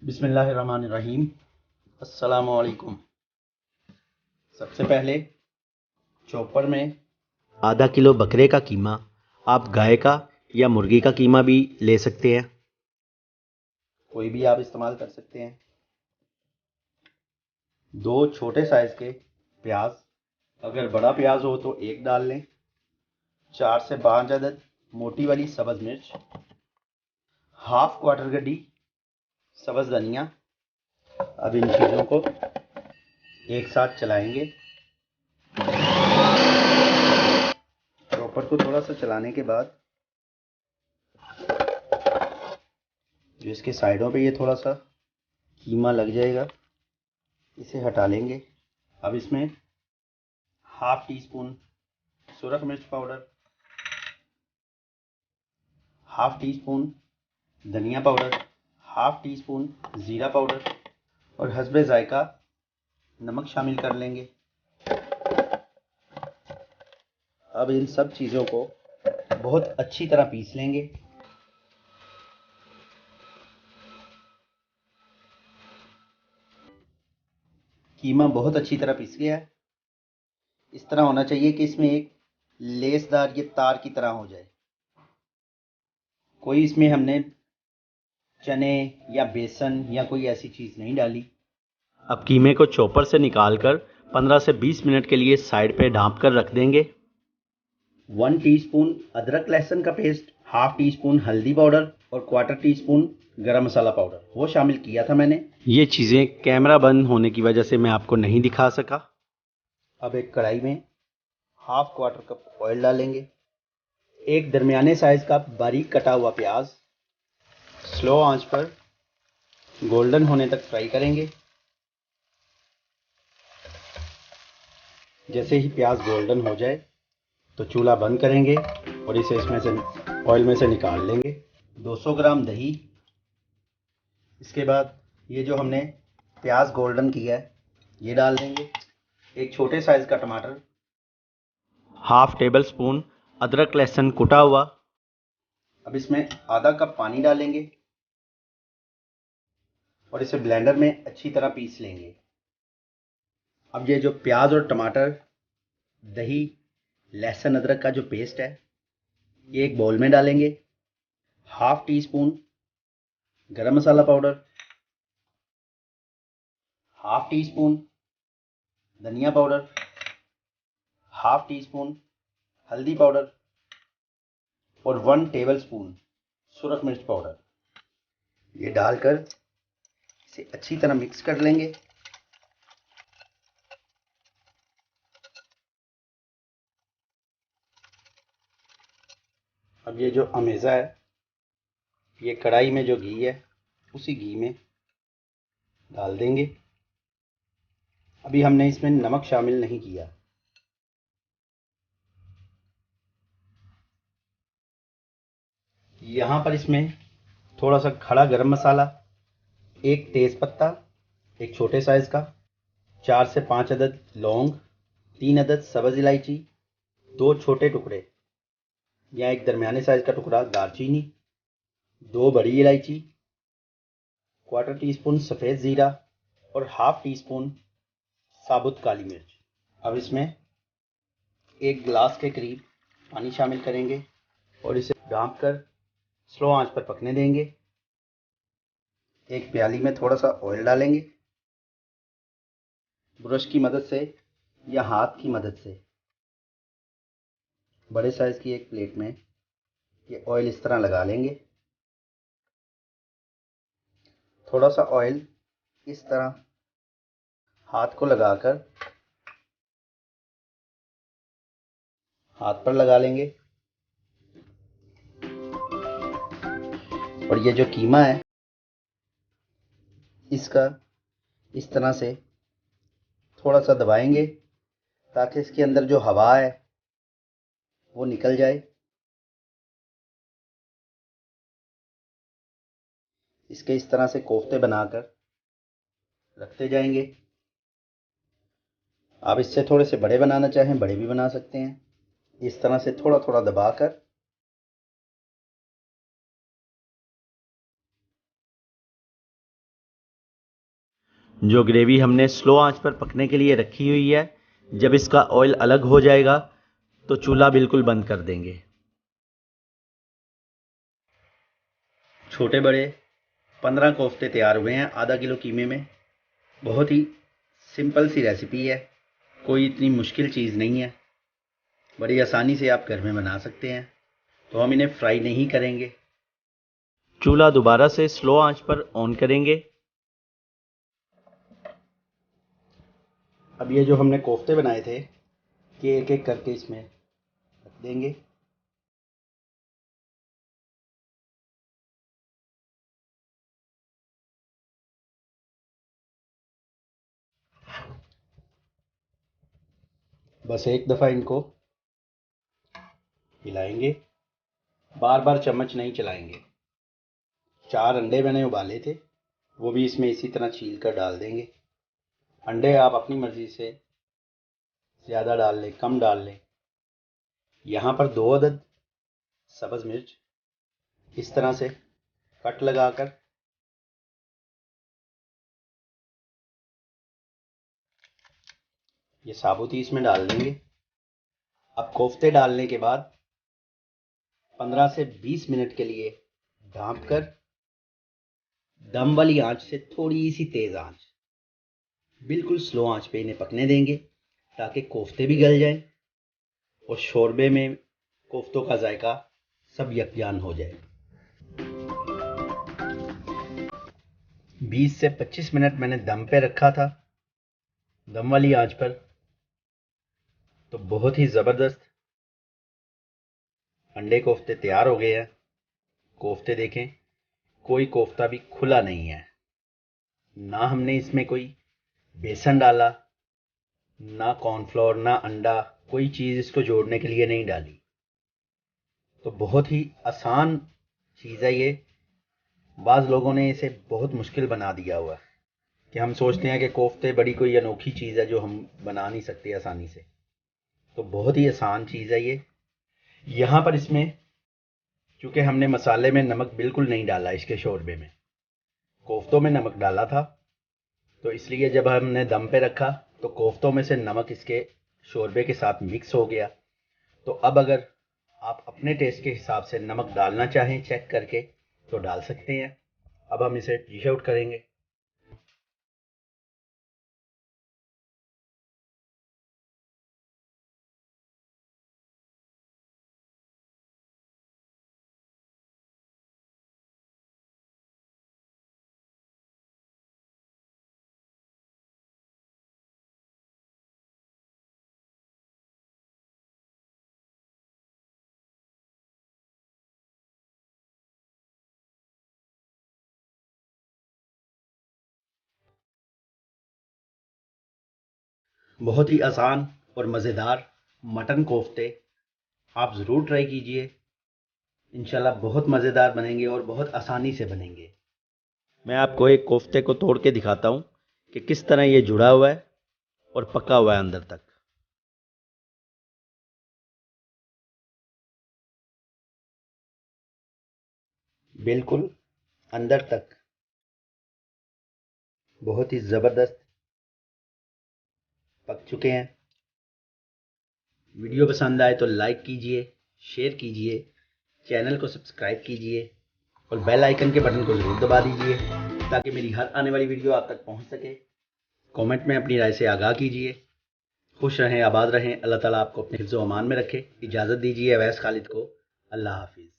बिस्मिल्लाहिर्रहमानिर्रहीम। अस्सलामुअलैकुम। सबसे पहले चॉपर में आधा किलो बकरे का कीमा, आप गाय का या मुर्गी का कीमा भी ले सकते हैं, कोई भी आप इस्तेमाल कर सकते हैं। 2 छोटे साइज के प्याज, अगर बड़ा प्याज हो तो 1 डाल लें। 4 से 5 अदद मोटी वाली सब्ज़ मिर्च, हाफ क्वार्टर गड्डी सब्ज़ धनिया। अब इन चीज़ों को एक साथ चलाएंगे। चॉपर को थोड़ा सा चलाने के बाद जो इसके साइडों पे ये थोड़ा सा कीमा लग जाएगा, इसे हटा लेंगे। अब इसमें हाफ टी स्पून सुरख मिर्च पाउडर, हाफ टी स्पून धनिया पाउडर, हाफ टी स्पून ज़ीरा पाउडर और हस्बे ज़ायका नमक शामिल कर लेंगे। अब इन सब चीज़ों को बहुत अच्छी तरह पीस लेंगे। कीमा बहुत अच्छी तरह पिस गया है। इस तरह होना चाहिए कि इसमें एक लेसदार ये तार की तरह हो जाए। कोई इसमें हमने चने या बेसन या कोई ऐसी चीज़ नहीं डाली। अब कीमे को चॉपर से निकालकर 15 से 20 मिनट के लिए साइड पे ढाँप कर रख देंगे। 1 टीस्पून अदरक लहसुन का पेस्ट, हाफ टी स्पून हल्दी पाउडर और क्वार्टर टी स्पून गरम मसाला पाउडर वो शामिल किया था मैंने। ये चीज़ें कैमरा बंद होने की वजह से मैं आपको नहीं दिखा सका। अब एक कढ़ाई में हाफ क्वार्टर कप ऑयल डालेंगे। एक दरमियाने साइज का बारीक कटा हुआ प्याज स्लो आंच पर गोल्डन होने तक फ्राई करेंगे। जैसे ही प्याज गोल्डन हो जाए तो चूल्हा बंद करेंगे और इसे इसमें से ऑयल में से निकाल लेंगे। 200 ग्राम दही, इसके बाद ये जो हमने प्याज गोल्डन किया है ये डाल देंगे। एक छोटे साइज का टमाटर, हाफ टेबल स्पून अदरक लहसुन कुटा हुआ। अब इसमें आधा कप पानी डालेंगे और इसे ब्लेंडर में अच्छी तरह पीस लेंगे। अब ये जो प्याज और टमाटर, दही, लहसुन अदरक का जो पेस्ट है ये एक बाउल में डालेंगे। हाफ टी स्पून गरम मसाला पाउडर, हाफ टी स्पून धनिया पाउडर, हाफ टी स्पून हल्दी पाउडर और 1 टेबल स्पून सुरख मिर्च पाउडर, ये डालकर इसे अच्छी तरह मिक्स कर लेंगे। अब ये जो अमेज़ा है ये कढ़ाई में जो घी है उसी घी में डाल देंगे। अभी हमने इसमें नमक शामिल नहीं किया। यहाँ पर इसमें थोड़ा सा खड़ा गरम मसाला, एक तेज पत्ता एक छोटे साइज का, 4 से 5 अदद लौंग, 3 अदद सब्ज़ इलायची, 2 छोटे टुकड़े या एक दरमियाने साइज का टुकड़ा दालचीनी, 2 बड़ी इलायची, क्वार्टर टी स्पून सफ़ेद ज़ीरा और हाफ टी स्पून साबुत काली मिर्च। अब इसमें 1 गिलास के करीब पानी शामिल करेंगे और इसे ढाँप कर स्लो आंच पर पकने देंगे। एक प्याली में थोड़ा सा ऑयल डालेंगे। ब्रश की मदद से या हाथ की मदद से बड़े साइज की एक प्लेट में ये ऑयल इस तरह लगा लेंगे। थोड़ा सा ऑयल इस तरह हाथ को लगाकर हाथ पर लगा लेंगे और ये जो कीमा है इसका इस तरह से थोड़ा सा दबाएंगे ताकि इसके अंदर जो हवा है वो निकल जाए। इसके इस तरह से कोफ्ते बनाकर रखते जाएंगे। आप इससे थोड़े से बड़े बनाना चाहें बड़े भी बना सकते हैं। इस तरह से थोड़ा थोड़ा दबाकर जो ग्रेवी हमने स्लो आंच पर पकने के लिए रखी हुई है, जब इसका ऑयल अलग हो जाएगा तो चूल्हा बिल्कुल बंद कर देंगे। छोटे बड़े 15 कोफ्ते तैयार हुए हैं आधा किलो कीमे में। बहुत ही सिंपल सी रेसिपी है, कोई इतनी मुश्किल चीज़ नहीं है, बड़ी आसानी से आप घर में बना सकते हैं। तो हम इन्हें फ्राई नहीं करेंगे, चूल्हा दोबारा से स्लो आंच पर ऑन करेंगे। अब ये जो हमने कोफ्ते बनाए थे ये एक एक करके इसमें रख देंगे। बस एक दफ़ा इनको हिलाएंगे, बार बार चम्मच नहीं चलाएंगे। 4 अंडे मैंने उबाले थे, वो भी इसमें इसी तरह छील कर डाल देंगे। अंडे आप अपनी मर्ज़ी से ज़्यादा डाल लें, कम डाल लें। यहाँ पर 2 अदद सब्ज़ मिर्च इस तरह से कट लगाकर ये साबुत ही इसमें डाल देंगे। अब कोफ्ते डालने के बाद 15 से 20 मिनट के लिए ढाँप कर दम वाली आंच से थोड़ी सी तेज़ आंच, बिल्कुल स्लो आंच पे इन्हें पकने देंगे ताकि कोफ्ते भी गल जाएं और शोरबे में कोफ्तों का जायका सब यकजान हो जाए। 20 से 25 मिनट मैंने दम पे रखा था, दम वाली आंच पर। तो बहुत ही ज़बरदस्त अंडे कोफ्ते तैयार हो गए हैं। कोफ्ते देखें, कोई कोफ्ता भी खुला नहीं है, ना हमने इसमें कोई बेसन डाला, ना कॉर्नफ्लोर, ना अंडा, कोई चीज़ इसको जोड़ने के लिए नहीं डाली। तो बहुत ही आसान चीज़ है ये। बाज़ लोगों ने इसे बहुत मुश्किल बना दिया हुआ है कि हम सोचते हैं कि कोफ्ते बड़ी कोई अनोखी चीज़ है जो हम बना नहीं सकते आसानी से। तो बहुत ही आसान चीज़ है ये। यहाँ पर इसमें चूँकि हमने मसाले में नमक बिल्कुल नहीं डाला, इसके शोरबे में कोफ्तों में नमक डाला था, तो इसलिए जब हमने दम पे रखा तो कोफ्तों में से नमक इसके शोरबे के साथ मिक्स हो गया। तो अब अगर आप अपने टेस्ट के हिसाब से नमक डालना चाहें चेक करके तो डाल सकते हैं। अब हम इसे डिश आउट करेंगे। बहुत ही आसान और मज़ेदार मटन कोफ्ते आप ज़रूर ट्राई कीजिए। इंशाल्लाह बहुत मज़ेदार बनेंगे और बहुत आसानी से बनेंगे। मैं आपको एक कोफ्ते को तोड़ के दिखाता हूँ कि किस तरह ये जुड़ा हुआ है और पका हुआ है अंदर तक। बिल्कुल अंदर तक बहुत ही ज़बरदस्त पक चुके हैं। वीडियो पसंद आए तो लाइक कीजिए, शेयर कीजिए, चैनल को सब्सक्राइब कीजिए और बेल आइकन के बटन को ज़रूर दबा दीजिए ताकि मेरी हर आने वाली वीडियो आप तक पहुंच सके। कमेंट में अपनी राय से आगाह कीजिए। खुश रहें, आबाद रहें। अल्लाह ताला आपको अपने हिफ्ज़-ओ-अमान में रखे। इजाज़त दीजिए अवैस खालिद को। अल्लाह हाफिज़।